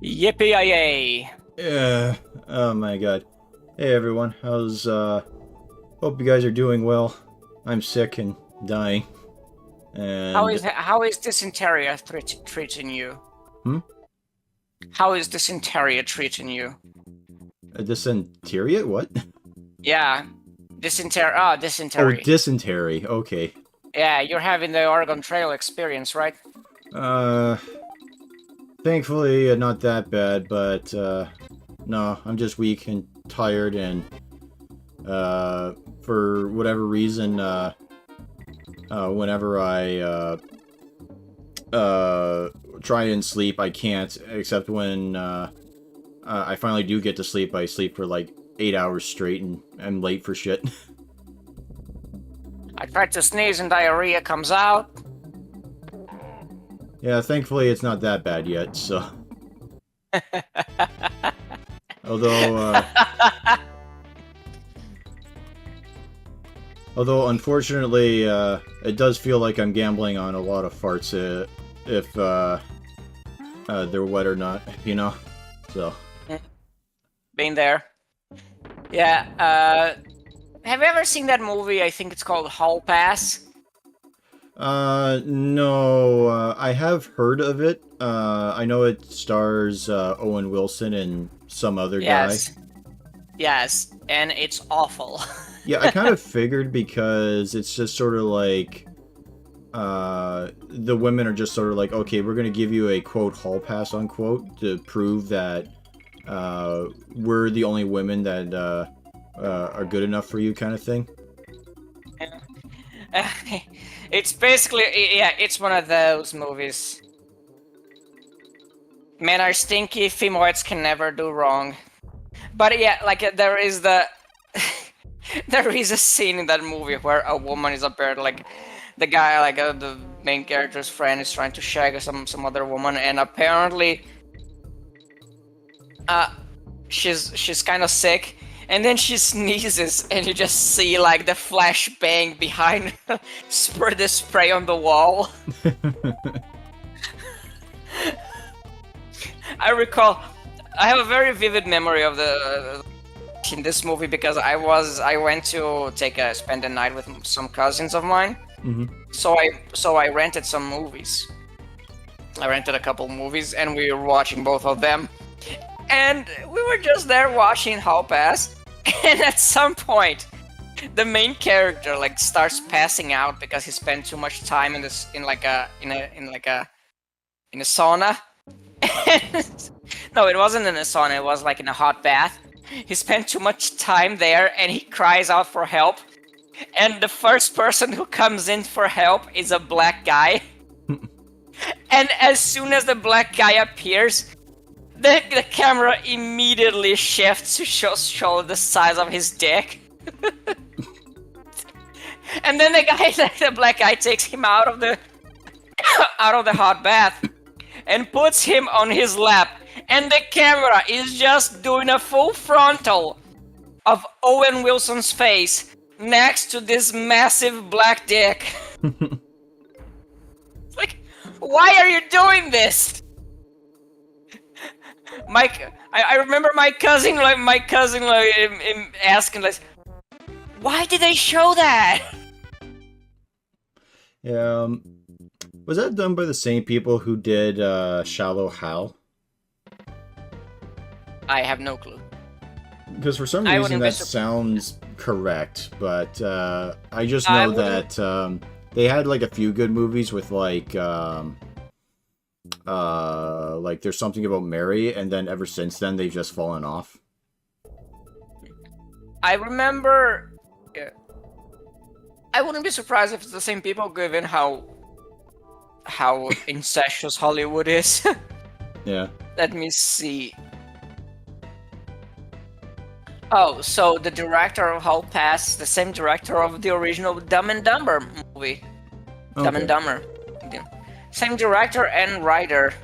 Yippee-yay! Yeah. Oh my god. Hey everyone. Hope you guys are doing well. I'm sick and dying. How And is dysentery treating you? hmm? How is dysentery treating you? A dysentery? What? Yeah, dysentery. Ah, Oh, dysentery. dysentery. Okay. Yeah, you're having the Oregon Trail experience, right? Uh, Thankfully not that bad, but no, I'm just weak and tired and for whatever reason whenever I uh try and sleep, I can't except when I finally do get to sleep. I sleep for like 8 hours straight, and I'm late for shit. I tried to sneeze and diarrhea comes out. Yeah, thankfully it's not that bad yet. So, although, unfortunately, it does feel like I'm gambling on a lot of farts if they're wet or not. So. Been there. Yeah. Have you ever seen that movie? I think it's called Hall Pass. No, I have heard of it. I know it stars Owen Wilson and some other guy. Yes. Yes, and it's awful. Yeah, I kind of figured because it's just sort of like, the women are just sort of like, okay, we're gonna give you a quote hall pass unquote to prove that we're the only women that are good enough for you, kind of thing. It's basically, yeah, it's one of those movies. Men are stinky, femoids can never do wrong. But yeah, like there is there is a scene in that movie where a woman is apparently like the guy, like the main character's friend, is trying to shag some other woman, and apparently, she's kind of sick, and then she sneezes, and you just see like the flashbang behind, spray the spray on the wall. I recall, I have a very vivid memory of the in this movie because I went to spend the night with some cousins of mine. Mm-hmm. So I rented some movies. I rented a couple movies and we were watching both of them. And we were just there watching Hall Pass, and at some point the main character like starts passing out because he spent too much time in a sauna. No, it wasn't in a sauna, it was like in a hot bath. He spent too much time there and he cries out for help. And the first person who comes in for help is a black guy. And as soon as the black guy appears, the camera immediately shifts to show the size of his dick. And then the black guy takes him out of the hot bath and puts him on his lap, and the camera is just doing a full frontal of Owen Wilson's face next to this massive black dick. Like, why are you doing this? I remember my cousin asking like, why did they show that? Yeah, was that done by the same people who did Shallow Hal? I have no clue. Because for some reason that sounds correct, but I just know that they had like a few good movies with like There's Something About Mary, and then ever since then they've just fallen off. I remember. I wouldn't be surprised if it's the same people, given how incestuous Hollywood is. Yeah. Let me see. Oh, so the director of Hall Pass, the same director of the original Dumb and Dumber movie. Okay. Dumb and Dumber. Same director and writer.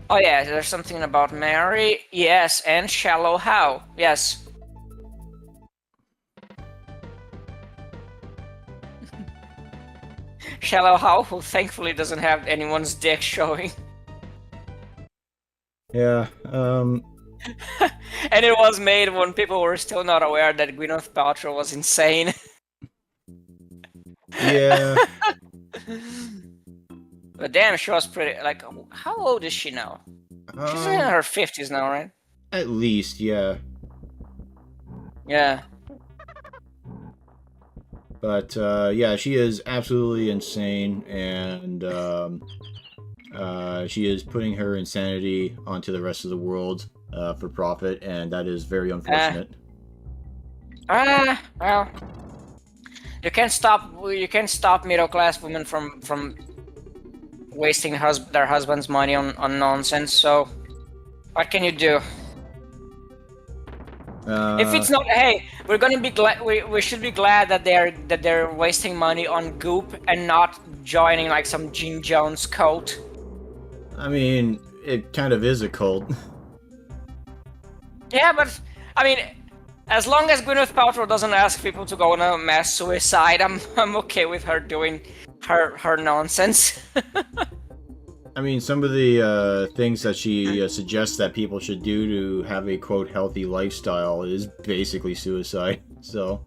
Oh yeah, There's Something About Mary. Yes, and Shallow Hal. Yes. Shallow Hal, who thankfully doesn't have anyone's dick showing. Yeah. And it was made when people were still not aware that Gwyneth Paltrow was insane. Yeah. But damn, she was pretty. Like, how old is she now? She's in Um. her 50s now, right? At least, yeah. Yeah. But yeah, she is absolutely insane, and she is putting her insanity onto the rest of the world for profit, and that is very unfortunate. Well, you can't stop middle class women from wasting their husband's money on nonsense. So, what can you do? If it's not, hey, we're gonna be glad. We should be glad that they're wasting money on Goop and not joining like some Jim Jones cult. I mean, it kind of is a cult. Yeah, but I mean, as long as Gwyneth Paltrow doesn't ask people to go on a mass suicide, I'm okay with her doing her nonsense. I mean, some of the things that she suggests that people should do to have a quote healthy lifestyle is basically suicide. So.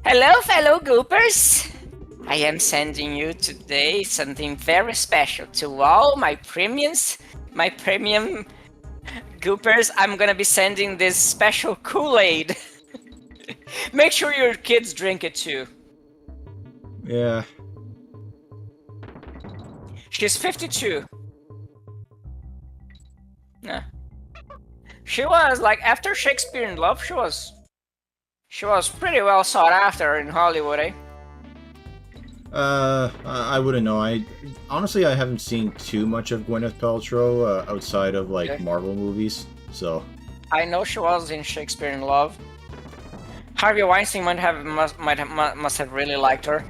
Hello, fellow Goopers! I am sending you today something very special to all my premium Goopers. I'm gonna be sending this special Kool-Aid. Make sure your kids drink it too. Yeah. She's 52. Yeah. She was like after Shakespeare in Love. She was pretty well sought after in Hollywood, eh? I wouldn't know. I honestly I haven't seen too much of Gwyneth Paltrow outside of like Marvel movies. So. I know she was in Shakespeare in Love. Harvey Weinstein must have really liked her.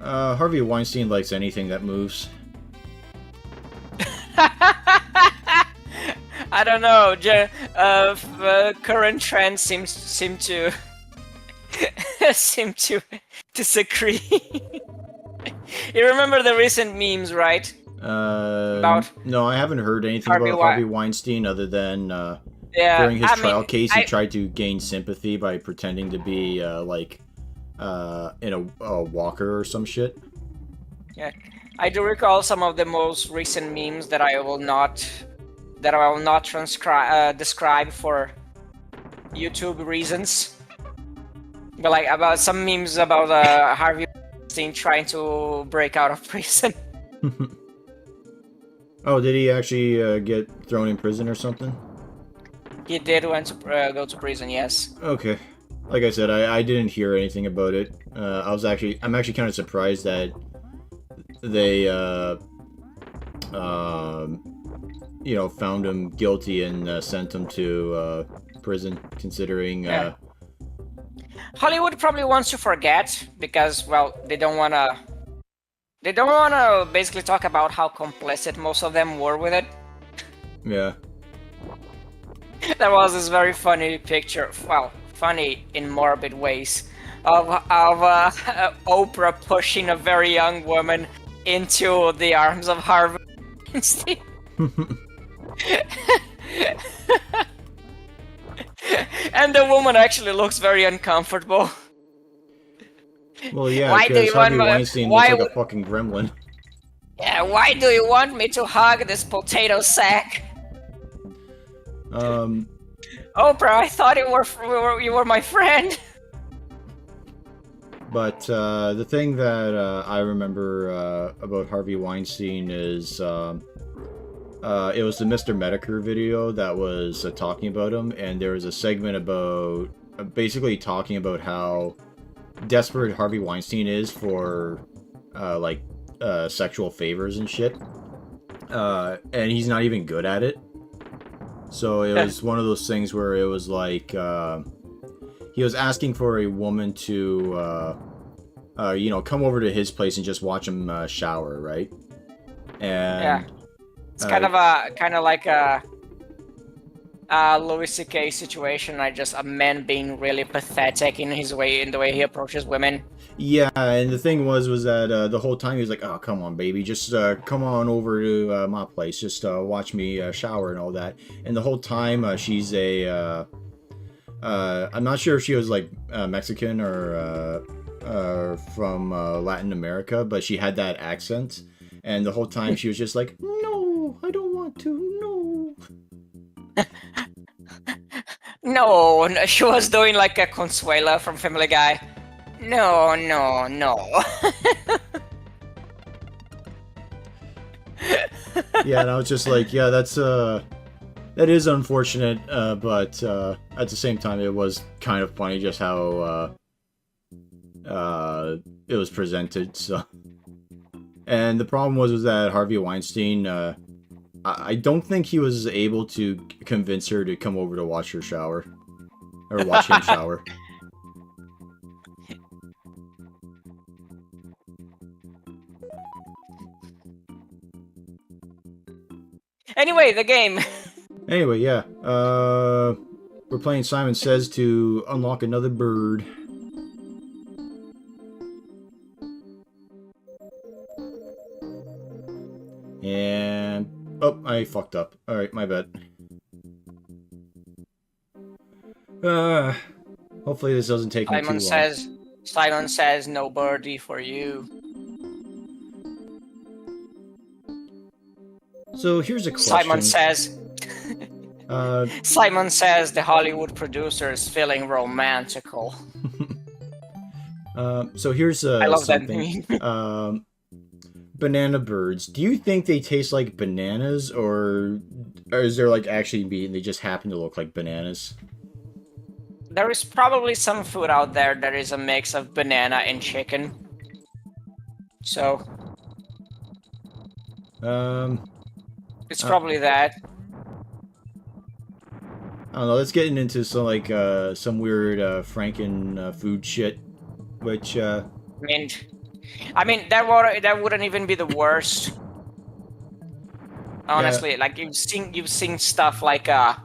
Harvey Weinstein likes anything that moves. I don't know. Current trends seem to seem to disagree. You remember the recent memes, right? No, I haven't heard anything about Harvey Weinstein other than during his trial case, he tried to gain sympathy by pretending to be in a walker or some shit. Yeah, I do recall some of the most recent memes that I will not describe for YouTube reasons. But like about some memes about Harvey Weinstein trying to break out of prison. Oh, did he actually get thrown in prison or something? He did go to prison, yes. Okay. Like I said, I didn't hear anything about it. I'm actually kind of surprised that they found him guilty and sent him to prison, considering Hollywood probably wants to forget because, well, they don't wanna basically talk about how complicit most of them were with it. Yeah. There was this very funny picture, well, funny in morbid ways, of Oprah pushing a very young woman into the arms of Harvey Weinstein. And the woman actually looks very uncomfortable. Well, yeah, because Harvey Weinstein looks like a fucking gremlin. Yeah, why do you want me to hug this potato sack? Oprah, I thought you were my friend. But the thing that I remember about Harvey Weinstein is it was the Mr. Medicare video that was talking about him, and there was a segment about basically talking about how desperate Harvey Weinstein is for sexual favors and shit, and he's not even good at it. So it was one of those things where it was like he was asking for a woman to come over to his place and just watch him shower, right? And it's kind of like a Louis C.K. situation, like just a man being really pathetic in the way he approaches women. Yeah, and the thing was that the whole time he was like, "Oh, come on, baby, just come on over to my place, just watch me shower and all that." And the whole time she's I'm not sure if she was like Mexican or from Latin America, but she had that accent, and the whole time she was just like, "No, I don't want to, no." No, she was doing like a Consuela from Family Guy. No, no, no. Yeah, and I was just like, yeah, that is unfortunate, but at the same time, it was kind of funny just how it was presented. So, and the problem was that Harvey Weinstein, I don't think he was able to convince her to come over to watch her shower or watch him shower. Anyway, the game. Anyway, yeah, we're playing Simon Says to unlock another bird. And oh, I fucked up. All right, my bad. Hopefully this doesn't take me too long. Simon says no birdie for you. So here's a question. Simon says the Hollywood producer is feeling romantical. So here's I love something. that. Banana birds. Do you think they taste like bananas, or is there like actually meat and they just happen to look like bananas? There is probably some food out there that is a mix of banana and chicken. So it's probably that. I don't know. Let's get into some like some weird Franken food shit, which I mean that wouldn't even be the worst. Honestly, yeah. Like you've seen stuff like the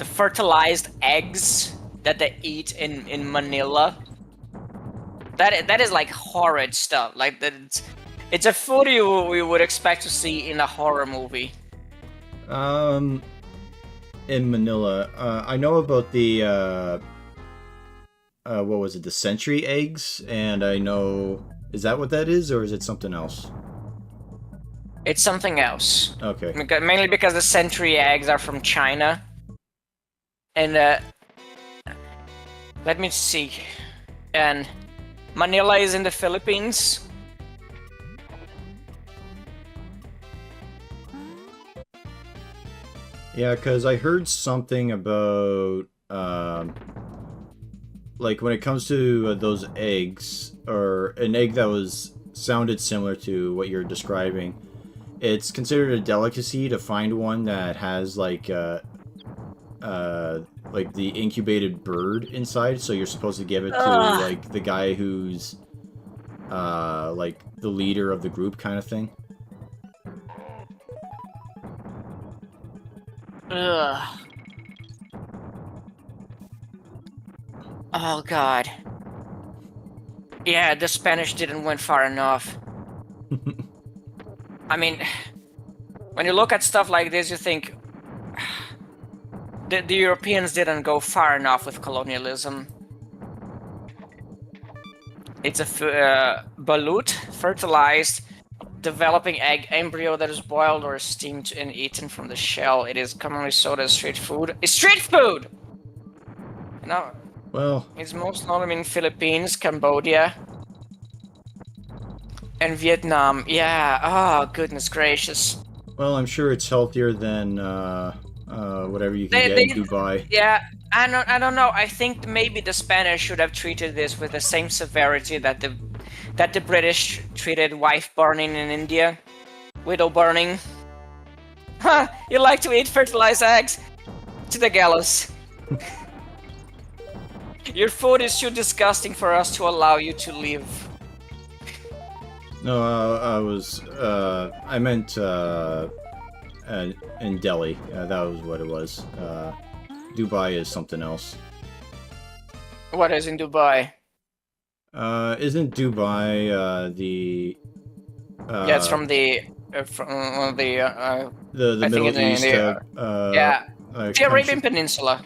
fertilized eggs that they eat in Manila. That is like horrid stuff. Like that, it's a food we would expect to see in a horror movie. In Manila, I know about the what was it? The century eggs, and I know, is that what that is, or is it something else? It's something else. Okay. Mainly because the century eggs are from China, and let me see, and Manila is in the Philippines. Yeah, because I heard something about like when it comes to those eggs, or an egg that sounded similar to what you're describing, it's considered a delicacy to find one that has like the incubated bird inside, so you're supposed to give it to like the guy who's like the leader of the group kind of thing. Ugh. Oh god. Yeah, the Spanish didn't went far enough. I mean, when you look at stuff like this, you think the Europeans didn't go far enough with colonialism. It's a balut, fertilized, developing egg embryo that is boiled or steamed and eaten from the shell. It is commonly sold as street food. It's street food! You know, well, it's most known in Philippines, Cambodia, and Vietnam. Yeah, oh, goodness gracious. Well, I'm sure it's healthier than whatever you can get in Dubai. Yeah, I don't know. I think maybe the Spanish should have treated this with the same severity that the British treated wife burning in India. Widow burning. Huh, you like to eat fertilized eggs? To the gallows. Your food is too disgusting for us to allow you to live. No, I meant in Delhi. That was what it was. Dubai is something else. What is in Dubai? Isn't Dubai the Yeah, it's from the the I think Middle it's in East the yeah, the country? Arabian Peninsula.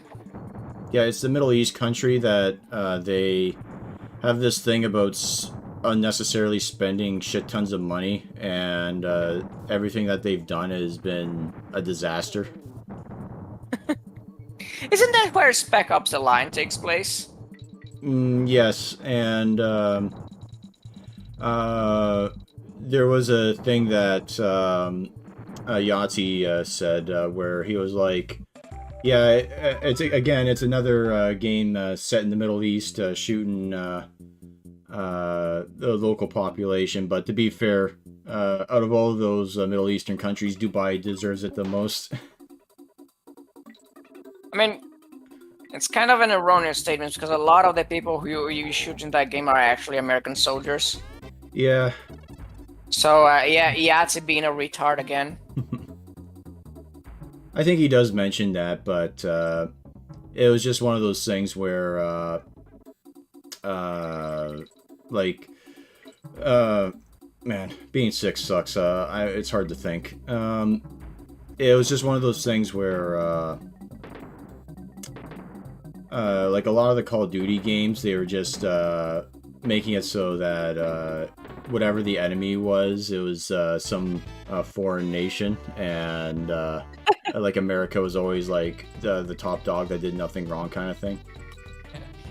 Yeah, it's the Middle East country that they have this thing about unnecessarily spending shit tons of money, and everything that they've done has been a disaster. Isn't that where Spec Ops: The Line takes place? Yes, and there was a thing that Yahtzee said where he was like, "Yeah, it's another game set in the Middle East, shooting the local population. But to be fair, out of all of those Middle Eastern countries, Dubai deserves it the most." I mean, it's kind of an erroneous statement because a lot of the people who you shoot in that game are actually American soldiers. Yeah. So yeah, Yahtzee being a retard again. I think he does mention that, but it was just one of those things where, like, man, being sick sucks. It's hard to think. It was just one of those things where, like a lot of the Call of Duty games, they were just making it so that whatever the enemy was, it was some foreign nation, and like America was always like the top dog that did nothing wrong, kind of thing.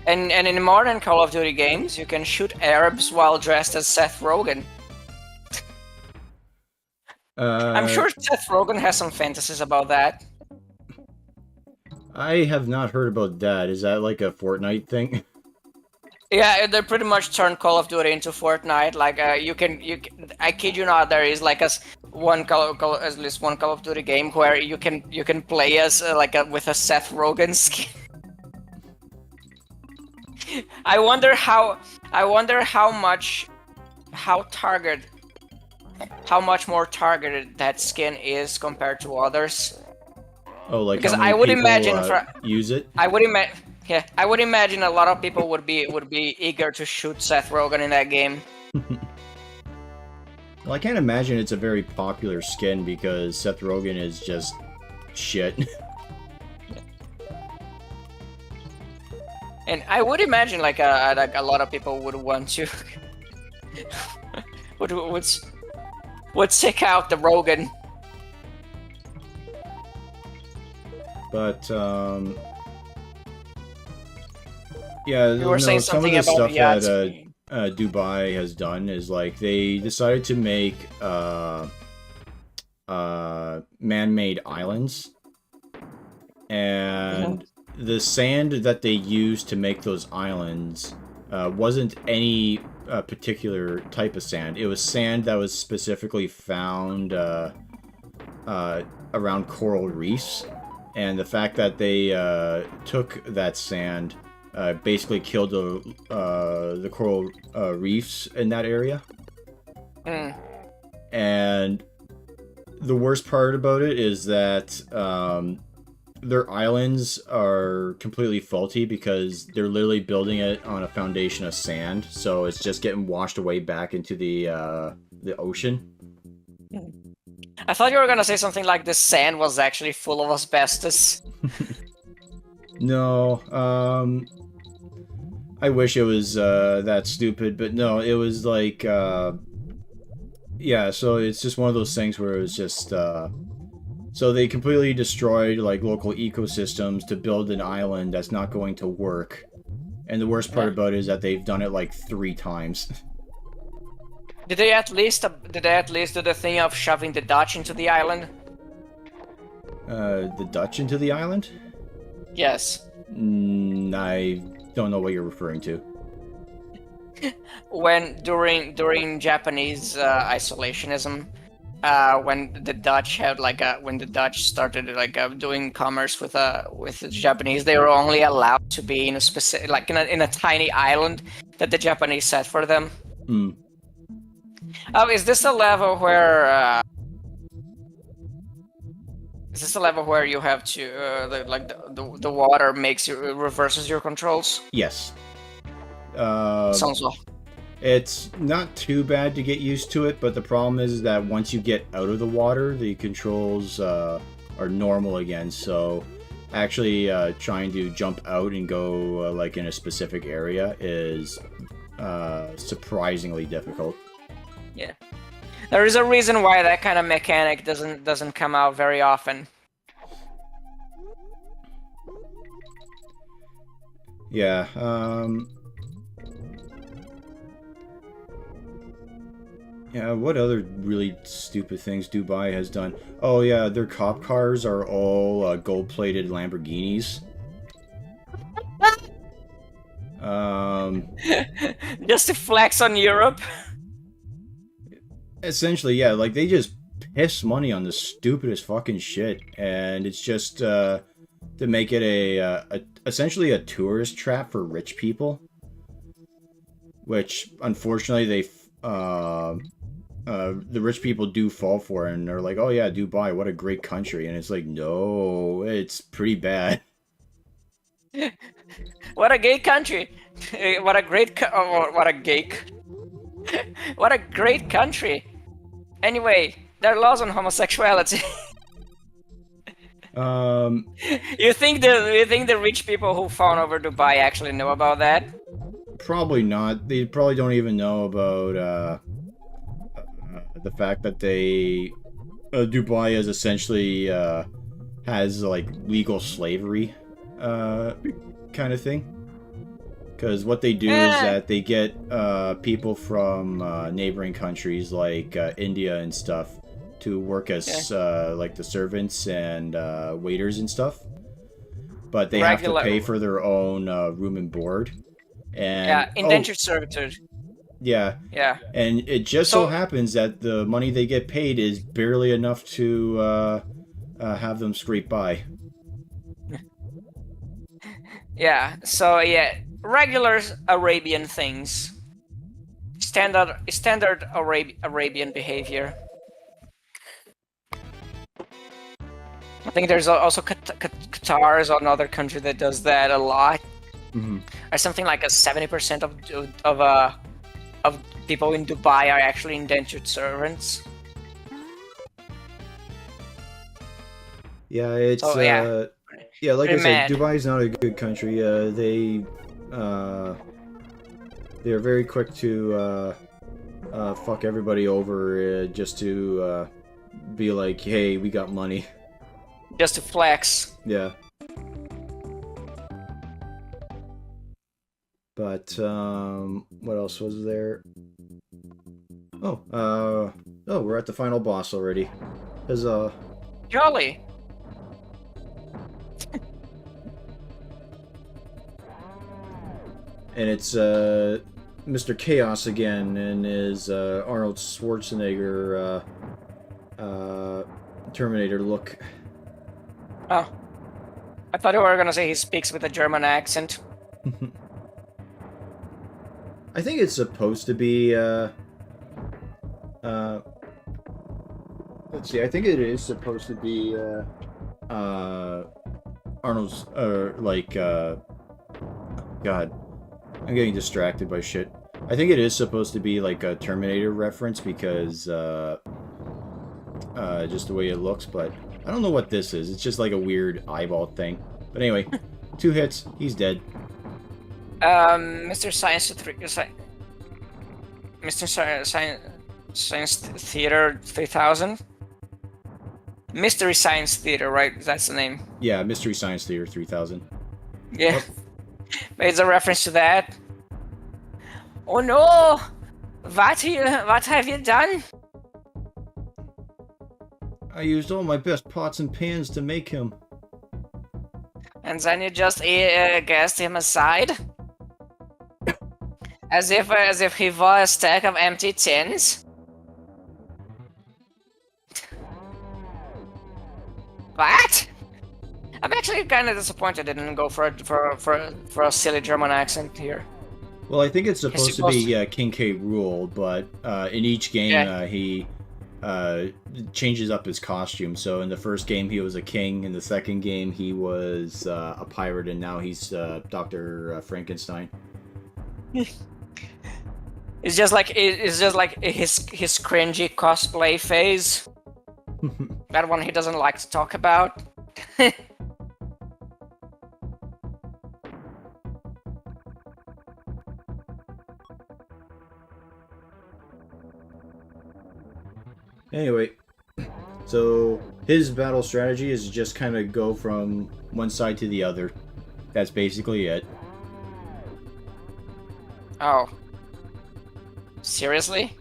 And in modern Call of Duty games, you can shoot Arabs while dressed as Seth Rogen. I'm sure Seth Rogen has some fantasies about that. I have not heard about that. Is that like a Fortnite thing? Yeah, they pretty much turned Call of Duty into Fortnite. Like you can, I kid you not, there is like at least one Call of Duty game where you can play as with a Seth Rogen skin. I wonder how much more targeted that skin is compared to others. Oh, like because how many I would people, imagine use it. I would imagine a lot of people would be eager to shoot Seth Rogen in that game. Well, I can't imagine it's a very popular skin because Seth Rogen is just shit. And I would imagine like a lot of people would want to would stick out the Rogen. But yeah, You were saying some of something the about stuff Yahtzee. that Dubai has done is like they decided to make man-made islands, and the sand that they used to make those islands wasn't any particular type of sand. It was sand that was specifically found around coral reefs, and the fact that they took that sand basically killed the coral reefs in that area. And the worst part about it is that their islands are completely faulty because they're literally building it on a foundation of sand, so it's just getting washed away back into the ocean. I thought you were gonna say something like the sand was actually full of asbestos. No, I wish it was that stupid, but no, it was like, yeah, so it's just one of those things where it was just, so they completely destroyed, like, local ecosystems to build an island that's not going to work. And the worst part about it is that they've done it, like, 3 times. Did they at least do the thing of shoving the Dutch into the island? The Dutch into the island? Yes. I don't know what you're referring to. When during Japanese isolationism, when the Dutch had when the Dutch started doing commerce with the Japanese, they were only allowed to be in a specific in a tiny island that the Japanese set for them. Oh, is this a level where Is this a level where you have to the water makes you reverses your controls? Yes. Sounds well. It's not too bad to get used to it, but the problem is that once you get out of the water, the controls are normal again. So actually trying to jump out and go like in a specific area is surprisingly difficult. Yeah. There is a reason why that kind of mechanic doesn't come out very often. Yeah, yeah, what other really stupid things Dubai has done? Oh yeah, their cop cars are all gold-plated Lamborghinis. Just to flex on Europe. Essentially, yeah, like they just piss money on the stupidest fucking shit, and it's just to make it essentially a tourist trap for rich people, which unfortunately the rich people do fall for it, and they're like, oh yeah, Dubai, what a great country, and it's like, no, it's pretty bad. What a gay country! What a great what a gay what a great country! Anyway, there are laws on homosexuality. You think the rich people who fawn over Dubai actually know about that? Probably not. They probably don't even know about the fact that Dubai is essentially has like legal slavery kind of thing. Because what they do is that they get people from neighboring countries like India and stuff to work as like the servants and waiters and stuff. But they have to pay for their own room and board. And, indentured servitude. Yeah. Yeah. And it just so happens that the money they get paid is barely enough to have them scrape by. Yeah. So yeah, regular Arabian things. Standard Arabian behavior. I think there's also Qatar is another country that does that a lot. Mm-hmm. Or something like 70% of people in Dubai are actually indentured servants. Yeah, it's like I said, Dubai's not a good country. They're very quick to fuck everybody over just to be like, hey, we got money. Just to flex. Yeah. But what else was there? Oh, we're at the final boss already. Huzzah! Jolly. And it's Mr. Chaos again in his Arnold Schwarzenegger Terminator look. Oh, I thought you were gonna say he speaks with a German accent. I think it's supposed to be, let's see, I think it is supposed to be, Arnold's, God, I'm getting distracted by shit. I think it is supposed to be like a Terminator reference because, just the way it looks, but I don't know what this is. It's just like a weird eyeball thing. But anyway, 2 hits, he's dead. Mr. Science Theater 3000? Mystery Science Theater, right? That's the name. Yeah, Mystery Science Theater 3000. Yeah. But it's a reference to that. Oh no! What have you done? I used all my best pots and pans to make him. And then you just gassed him aside? As if he was a stack of empty tins? What? I'm actually kind of disappointed I didn't go for a silly German accent here. Well, I think it's supposed to be King K. Rool, but in each game he changes up his costume. So in the first game he was a king, in the second game he was a pirate, and now he's Dr. Frankenstein. It's just like his cringy cosplay phase. That one he doesn't like to talk about. Anyway, so his battle strategy is just kind of go from one side to the other. That's basically it. Oh. Seriously?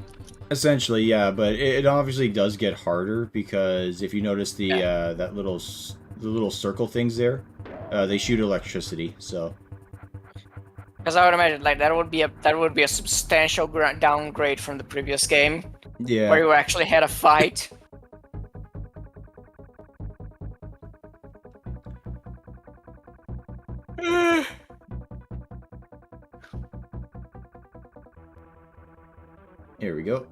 Essentially, yeah, but it obviously does get harder because if you notice the the little circle things there, they shoot electricity. So. Because I would imagine like that would be a substantial downgrade from the previous game. Yeah. Where you actually had a fight. Here we go.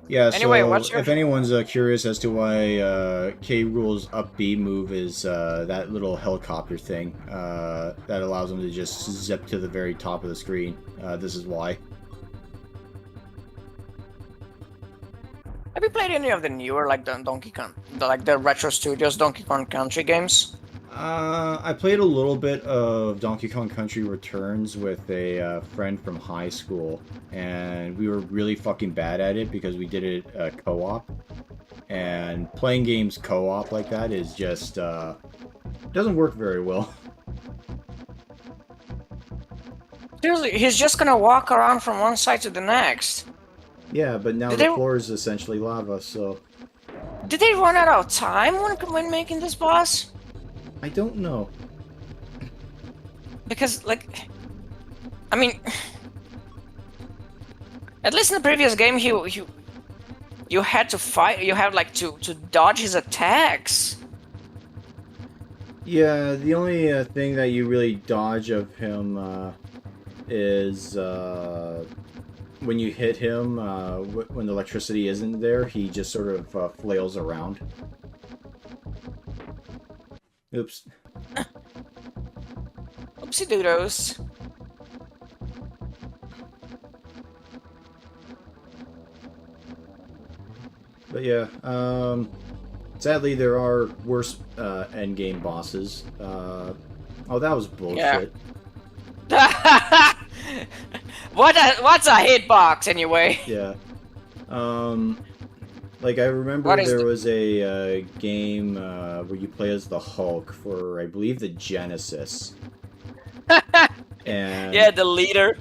Yeah, anyway, so if anyone's curious as to why K. Rool's up B move is that little helicopter thing that allows him to just zip to the very top of the screen, this is why. Have you played any of the newer, like the Donkey Kong, the Retro Studios Donkey Kong Country games? I played a little bit of Donkey Kong Country Returns with a friend from high school, and we were really fucking bad at it because we did it co-op. And playing games co-op like that is just doesn't work very well. Seriously, he's just gonna walk around from one side to the next. Yeah, but now the floor is essentially lava, so... Did they run out of time when making this boss? I don't know. Because, like... I mean... At least in the previous game, you had to fight... You had, like, to dodge his attacks. Yeah, the only thing that you really dodge of him is... when you hit him, when the electricity isn't there, he just sort of flails around. Oops. Oopsie doodles. But yeah, sadly there are worse endgame bosses. Oh, that was bullshit. Yeah. What's a hitbox anyway? Yeah. Like I remember there was a game where you play as the Hulk for, I believe, the Genesis. And yeah, the leader.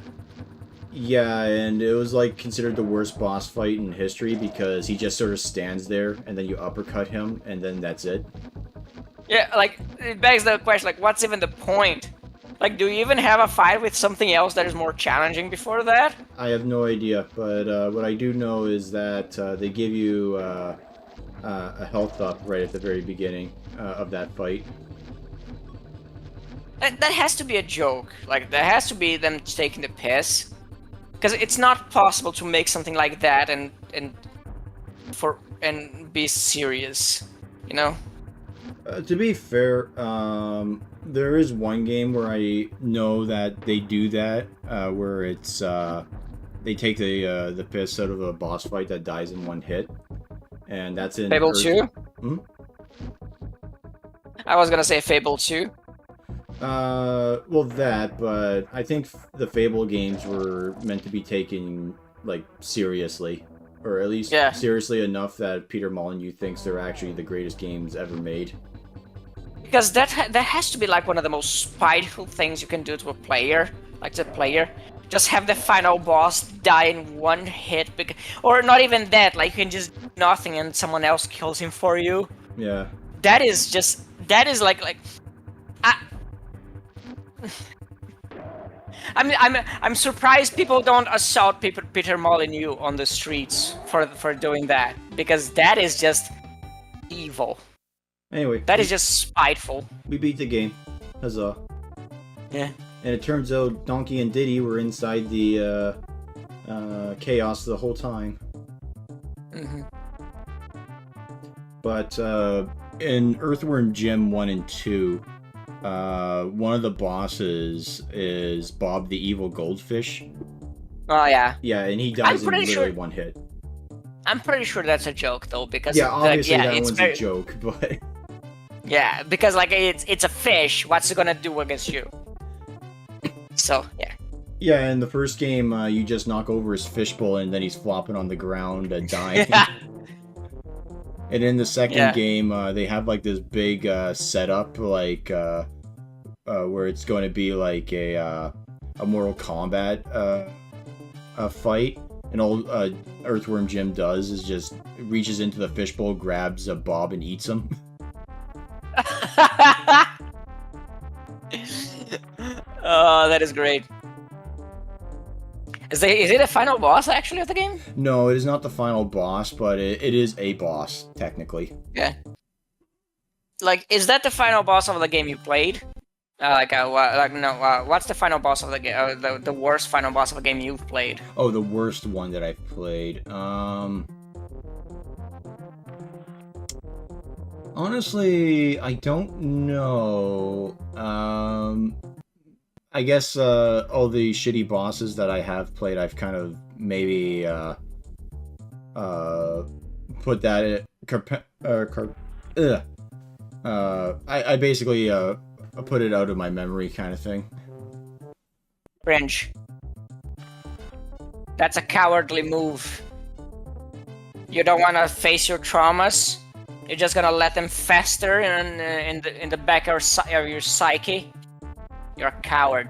Yeah, and it was like considered the worst boss fight in history because he just sort of stands there and then you uppercut him and then that's it. Yeah, like it begs the question, like what's even the point? Like, do you even have a fight with something else that is more challenging before that? I have no idea, but what I do know is that they give you a health up right at the very beginning of that fight. That has to be a joke. Like, that has to be them taking the piss. Because it's not possible to make something like that and be serious, you know? To be fair, there is one game where I know that they do that, where it's they take the piss out of a boss fight that dies in one hit, and that's in Fable 2? Hmm? I was gonna say Fable 2. Well that, but I think the Fable games were meant to be taken, like, seriously. Or at least seriously enough that Peter Molyneux thinks they're actually the greatest games ever made. Because that has to be like one of the most spiteful things you can do to a player, like the player. Just have the final boss die in one hit, or not even that, like you can just do nothing and someone else kills him for you. Yeah. That is like I'm surprised people don't assault Peter Molyneux on the streets for doing that, because that is just evil. Anyway, that is just spiteful. We beat the game. Huzzah. Yeah. And it turns out Donkey and Diddy were inside the chaos the whole time. Mm-hmm. But in Earthworm Jim 1 and 2, one of the bosses is Bob the Evil Goldfish. Oh yeah. Yeah, and he dies in literally one hit. I'm pretty sure that's a joke though, because yeah, obviously that one's very... a joke, but yeah, because like it's a fish. What's it gonna do against you? So yeah. Yeah, in the first game, you just knock over his fishbowl and then he's flopping on the ground, dying. And in the second game, they have like this big setup, like where it's going to be like a Mortal Kombat fight. And all Earthworm Jim does is just reaches into the fishbowl, grabs a Bob, and eats him. Oh, that is great. Is it a final boss actually of the game? No, it is not the final boss, but it is a boss technically. Yeah. Like, is that the final boss of the game you played? What's the final boss of the game? The worst final boss of a game you've played? Oh, the worst one that I've played. Honestly, I don't know. I guess all the shitty bosses that I have played, I've kind of maybe put that I basically put it out of my memory, kind of thing. Cringe. That's a cowardly move. You don't want to face your traumas. You're just gonna let them fester in the back of your psyche. You're a coward.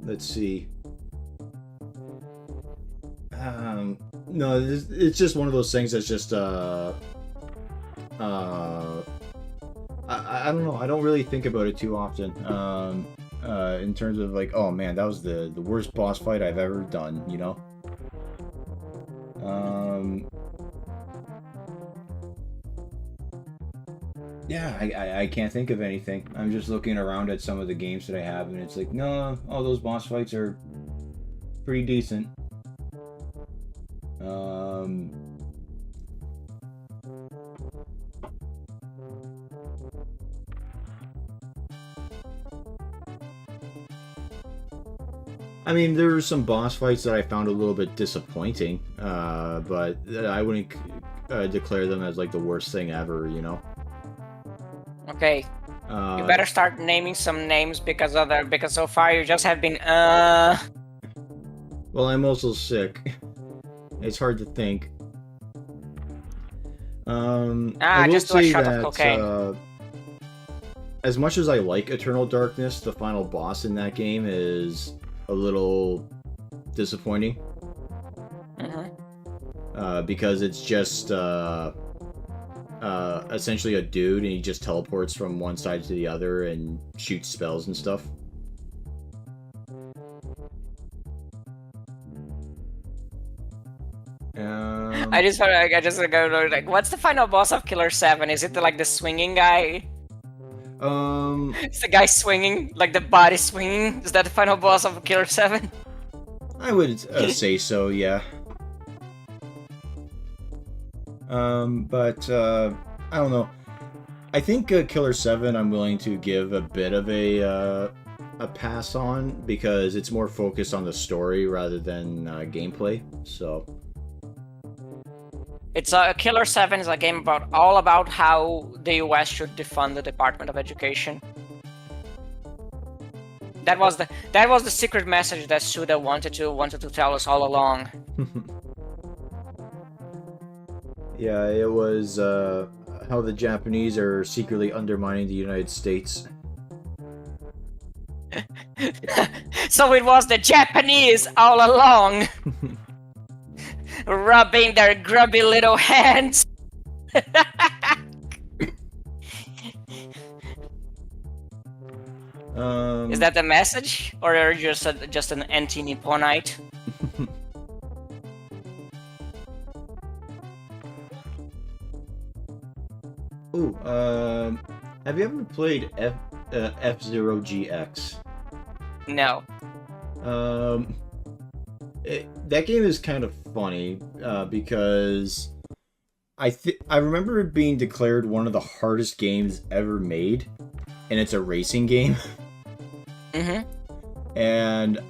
Let's see. No, it's just one of those things that's just I don't know. I don't really think about it too often. In terms of like, oh man, that was the worst boss fight I've ever done, you know? Yeah, I can't think of anything. I'm just looking around at some of the games that I have, and it's like, no, all those boss fights are pretty decent. I mean, there were some boss fights that I found a little bit disappointing, but I wouldn't declare them as like the worst thing ever, you know? Okay. You better start naming some names because so far you just have been Well, I'm also sick. It's hard to think. I will just do a say shot that, of cocaine. As much as I like Eternal Darkness, the final boss in that game is a little disappointing. Because it's just essentially a dude, and he just teleports from one side to the other and shoots spells and stuff. I just go like, what's the final boss of Killer 7? Is it like the swinging guy? It's the guy swinging, like the body swinging. Is that the final boss of Killer 7? I would say so, yeah. But I don't know. I think Killer 7 I'm willing to give a bit of a pass on, because it's more focused on the story rather than gameplay, so... It's Killer 7 is a game all about how the US should defund the Department of Education. That was the secret message that Suda wanted to tell us all along. Yeah, it was how the Japanese are secretly undermining the United States. So it was the Japanese all along, rubbing their grubby little hands. Is that the message, or are you just an anti-Nipponite? Ooh, have you ever played F-Zero GX? No. That game is kind of funny because I remember it being declared one of the hardest games ever made, and it's a racing game. Mm-hmm. And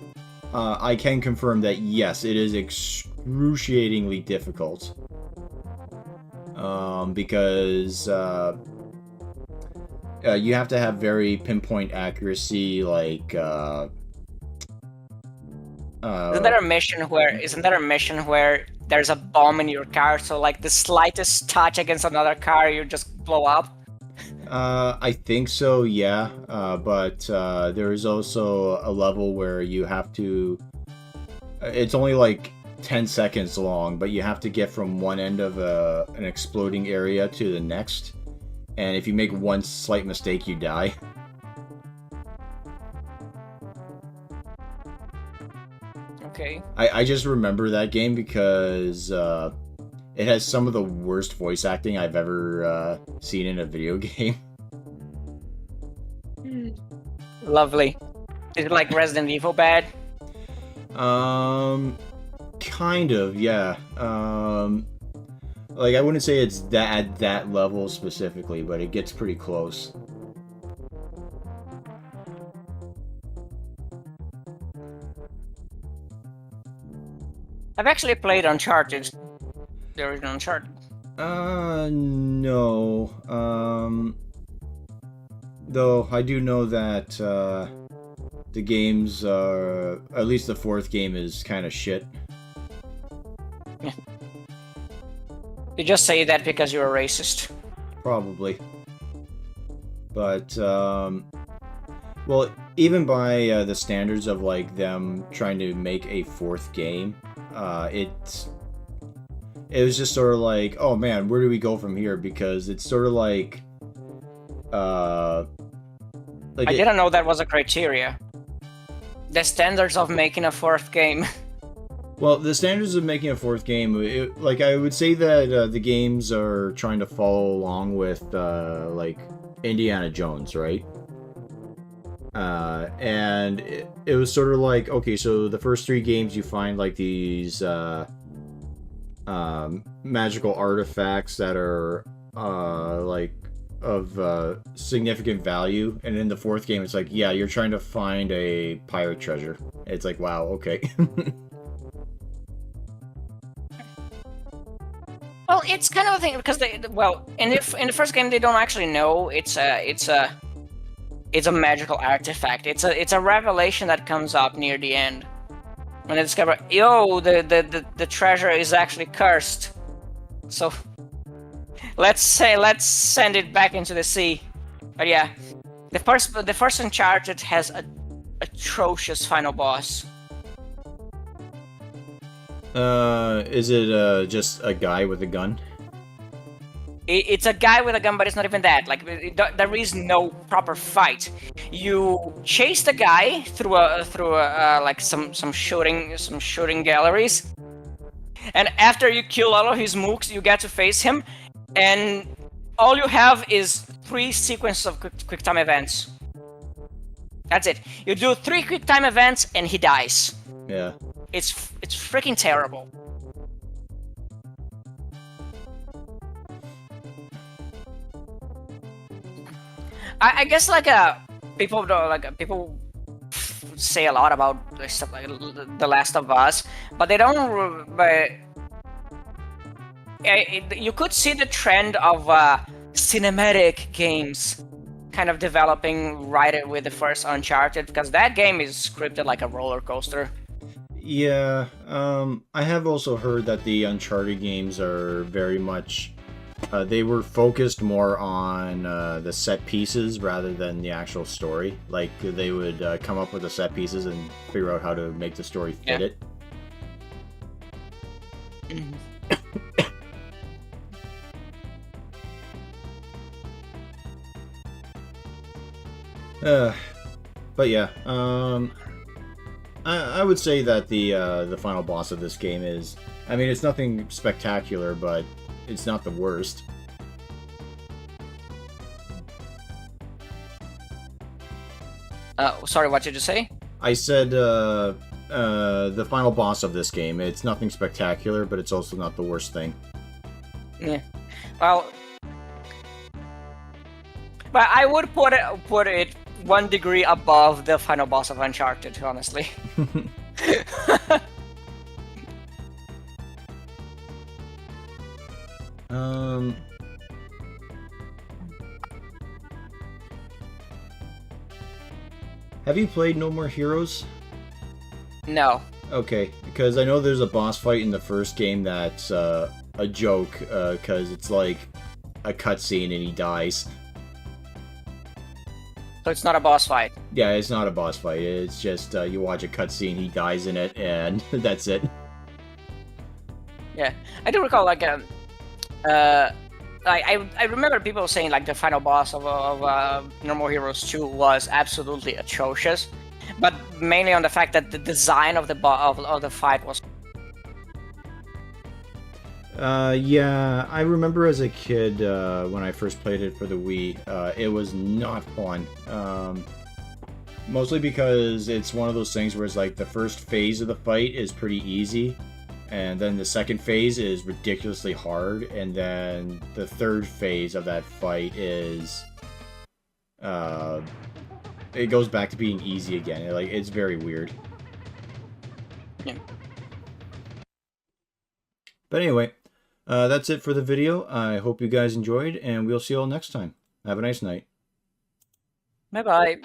I can confirm that yes, it is excruciatingly difficult. Because you have to have very pinpoint accuracy, like Isn't there a mission where there's a bomb in your car, so like the slightest touch against another car, you just blow up? I think so, yeah. But there is also a level where you have to. It's only like 10 seconds long, but you have to get from one end of an exploding area to the next. And if you make one slight mistake, you die. Okay. I just remember that game because it has some of the worst voice acting I've ever seen in a video game. Lovely. Is it like Resident Evil bad? Kind of, yeah. Like, I wouldn't say it's at that level specifically, but it gets pretty close. I've actually played Uncharted. The original Uncharted. No. Though I do know that the games are, at least the fourth game is kind of shit. Yeah. You just say that because you're a racist. Probably. But well, even by the standards of like them trying to make a fourth game, it was just sort of like, oh man, where do we go from here? Because it's sort of like I didn't know that was a criteria. The standards of making a fourth game. Well, the standards of making a fourth game, like I would say that the games are trying to follow along with like Indiana Jones, right? And it was sort of like, okay, so the first three games you find like these magical artifacts that are like of significant value, and in the fourth game it's like, yeah, you're trying to find a pirate treasure. It's like, wow, okay. Well, it's kind of a thing because in the first game they don't actually know it's a magical artifact. It's a revelation that comes up near the end when they discover, yo, the treasure is actually cursed. So let's send it back into the sea. But yeah, the first Uncharted has a atrocious final boss. Is it just a guy with a gun? It's a guy with a gun, but it's not even that. Like, there is no proper fight. You chase the guy through like some shooting galleries, and after you kill all of his mooks, you get to face him, and all you have is 3 sequences of quick time events. That's it. You do 3 quick time events, and he dies. Yeah. It's freaking terrible. I guess people say a lot about stuff like The Last of Us, but they don't. But you could see the trend of cinematic games kind of developing right with the first Uncharted, because that game is scripted like a roller coaster. Yeah, I have also heard that the Uncharted games are very much, they were focused more on the set pieces rather than the actual story. Like, they would come up with the set pieces and figure out how to make the story fit it. But yeah, I would say that the final boss of this game is, I mean, it's nothing spectacular, but it's not the worst. Sorry, what did you say? I said the final boss of this game. It's nothing spectacular, but it's also not the worst thing. Yeah. Well, but I would put it 1 degree above the final boss of Uncharted, honestly. Have you played No More Heroes? No. Okay, because I know there's a boss fight in the first game that's a joke, because it's like a cutscene and he dies. So it's not a boss fight. Yeah, it's not a boss fight. It's just you watch a cutscene, he dies in it, and that's it. Yeah, I do recall like I remember people saying like the final boss of No More Heroes 2 was absolutely atrocious, but mainly on the fact that the design of the fight was. Yeah, I remember as a kid when I first played it for the Wii, it was not fun. Mostly because it's one of those things where it's like the first phase of the fight is pretty easy, and then the second phase is ridiculously hard, and then the third phase of that fight is it goes back to being easy again. It's very weird. Yeah. But anyway, that's it for the video. I hope you guys enjoyed, and we'll see you all next time. Have a nice night. Bye bye.